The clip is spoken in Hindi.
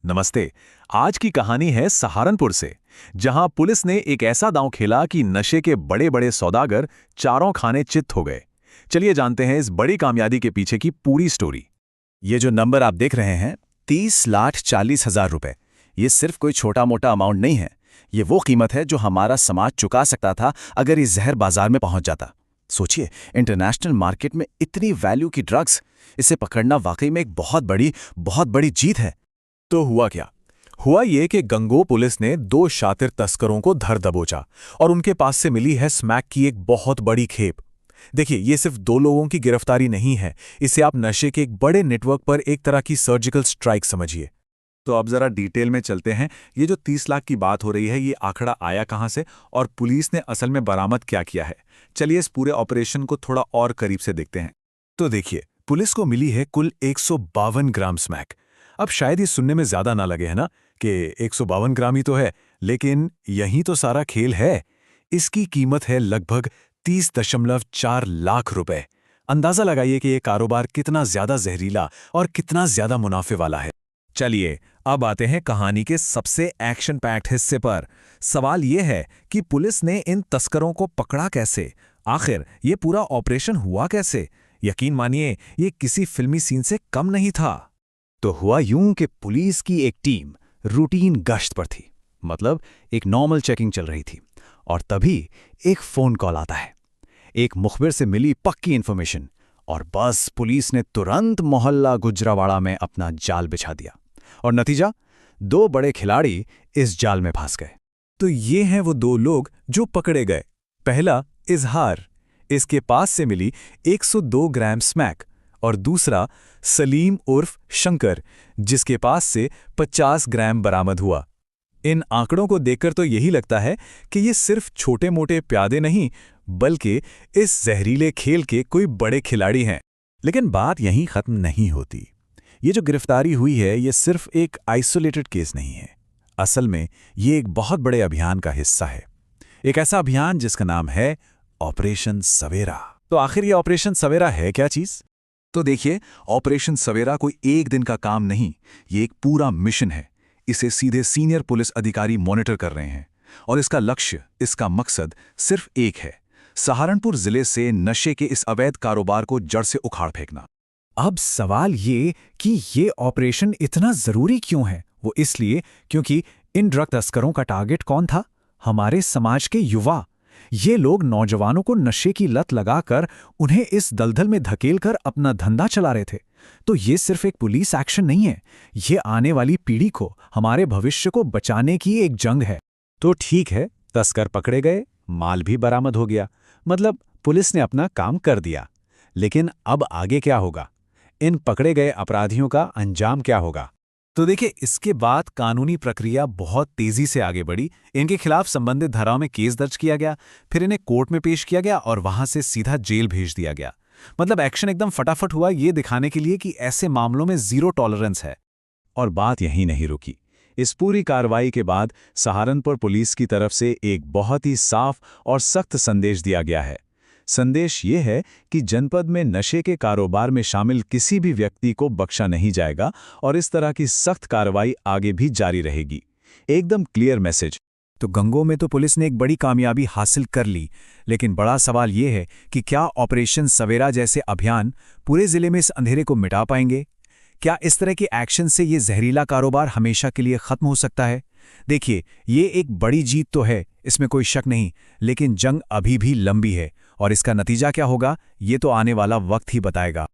नमस्ते। आज की कहानी है सहारनपुर से, जहां पुलिस ने एक ऐसा दांव खेला कि नशे के बड़े बड़े सौदागर चारों खाने चित्त हो गए। चलिए जानते हैं इस बड़ी कामयाबी के पीछे की पूरी स्टोरी। ये जो नंबर आप देख रहे हैं, 30,40,000 रुपए, ये सिर्फ कोई छोटा मोटा अमाउंट नहीं है। ये वो कीमत है जो हमारा समाज चुका सकता था अगर ये जहर बाजार में पहुंच जाता। सोचिए, इंटरनेशनल मार्केट में इतनी वैल्यू की ड्रग्स, इसे पकड़ना वाकई में एक बहुत बड़ी जीत है। तो हुआ क्या? हुआ ये कि गंगो पुलिस ने दो शातिर तस्करों को धर दबोचा और उनके पास से मिली है स्मैक की एक बहुत बड़ी खेप। देखिए, ये सिर्फ दो लोगों की गिरफ्तारी नहीं है, इसे आप नशे के एक बड़े नेटवर्क पर एक तरह की सर्जिकल स्ट्राइक समझिए। तो अब जरा डिटेल में चलते हैं। ये जो 30 लाख की बात हो रही है, ये आंकड़ा आया कहां से और पुलिस ने असल में बरामद क्या किया है? चलिए इस पूरे ऑपरेशन को थोड़ा और करीब से देखते हैं। तो देखिए, पुलिस को मिली है कुल 152 ग्राम स्मैक। अब शायद ये सुनने में ज्यादा ना लगे, है ना, कि 152 ग्राम ही तो है, लेकिन यही तो सारा खेल है। इसकी कीमत है लगभग 30.4 लाख रुपए। अंदाजा लगाइए कि ये कारोबार कितना ज्यादा जहरीला और कितना ज्यादा मुनाफे वाला है। चलिए अब आते हैं कहानी के सबसे एक्शन पैक्ड हिस्से पर। सवाल यह है कि पुलिस ने इन तस्करों को पकड़ा कैसे? आखिर ये पूरा ऑपरेशन हुआ कैसे? यकीन मानिए, ये किसी फिल्मी सीन से कम नहीं था। तो हुआ यूं कि पुलिस की एक टीम रूटीन गश्त पर थी, मतलब एक नॉर्मल चेकिंग चल रही थी, और तभी एक फोन कॉल आता है। एक मुखबिर से मिली पक्की इन्फॉर्मेशन, और बस पुलिस ने तुरंत मोहल्ला गुजरावाड़ा में अपना जाल बिछा दिया। और नतीजा, दो बड़े खिलाड़ी इस जाल में फंस गए। तो ये हैं वो दो लोग जो पकड़े गए। पहला इजहार, इसके पास से मिली 102 ग्राम स्मैक, और दूसरा सलीम उर्फ शंकर, जिसके पास से 50 ग्राम बरामद हुआ। इन आंकड़ों को देखकर तो यही लगता है कि ये सिर्फ छोटे मोटे प्यादे नहीं, बल्कि इस जहरीले खेल के कोई बड़े खिलाड़ी हैं। लेकिन बात यहीं खत्म नहीं होती। ये जो गिरफ्तारी हुई है, ये सिर्फ एक आइसोलेटेड केस नहीं है। असल में ये एक बहुत बड़े अभियान का हिस्सा है, एक ऐसा अभियान जिसका नाम है ऑपरेशन सवेरा। तो आखिर ये ऑपरेशन सवेरा है क्या चीज? तो देखिए, ऑपरेशन सवेरा कोई एक दिन का काम नहीं, ये एक पूरा मिशन है। इसे सीधे सीनियर पुलिस अधिकारी मॉनिटर कर रहे हैं, और इसका लक्ष्य, इसका मकसद सिर्फ एक है: सहारनपुर जिले से नशे के इस अवैध कारोबार को जड़ से उखाड़ फेंकना। अब सवाल ये कि ये ऑपरेशन इतना जरूरी क्यों है? वो इसलिए क्योंकि इन ड्रग तस्करों का टारगेट कौन था? हमारे समाज के युवा। ये लोग नौजवानों को नशे की लत लगाकर उन्हें इस दलदल में धकेलकर अपना धंधा चला रहे थे। तो ये सिर्फ एक पुलिस एक्शन नहीं है, ये आने वाली पीढ़ी को, हमारे भविष्य को बचाने की एक जंग है। तो ठीक है, तस्कर पकड़े गए, माल भी बरामद हो गया, मतलब पुलिस ने अपना काम कर दिया। लेकिन अब आगे क्या होगा? इन पकड़े गए अपराधियों का अंजाम क्या होगा? तो देखिए, इसके बाद कानूनी प्रक्रिया बहुत तेजी से आगे बढ़ी। इनके खिलाफ संबंधित धाराओं में केस दर्ज किया गया, फिर इन्हें कोर्ट में पेश किया गया और वहां से सीधा जेल भेज दिया गया। मतलब एक्शन एकदम फटाफट हुआ, ये दिखाने के लिए कि ऐसे मामलों में जीरो टॉलरेंस है। और बात यहीं नहीं रुकी। इस पूरी कार्रवाई के बाद सहारनपुर पुलिस की तरफ से एक बहुत ही साफ और सख्त संदेश दिया गया है। संदेश ये है कि जनपद में नशे के कारोबार में शामिल किसी भी व्यक्ति को बख्शा नहीं जाएगा, और इस तरह की सख्त कार्रवाई आगे भी जारी रहेगी। एकदम क्लियर मैसेज। तो गंगो में तो पुलिस ने एक बड़ी कामयाबी हासिल कर ली, लेकिन बड़ा सवाल ये है कि क्या ऑपरेशन सवेरा जैसे अभियान पूरे जिले में इस अंधेरे को मिटा पाएंगे? क्या इस तरह के एक्शन से ये जहरीला कारोबार हमेशा के लिए खत्म हो सकता है? देखिए, ये एक बड़ी जीत तो है, इसमें कोई शक नहीं, लेकिन जंग अभी भी लंबी है, और इसका नतीजा क्या होगा, ये तो आने वाला वक्त ही बताएगा।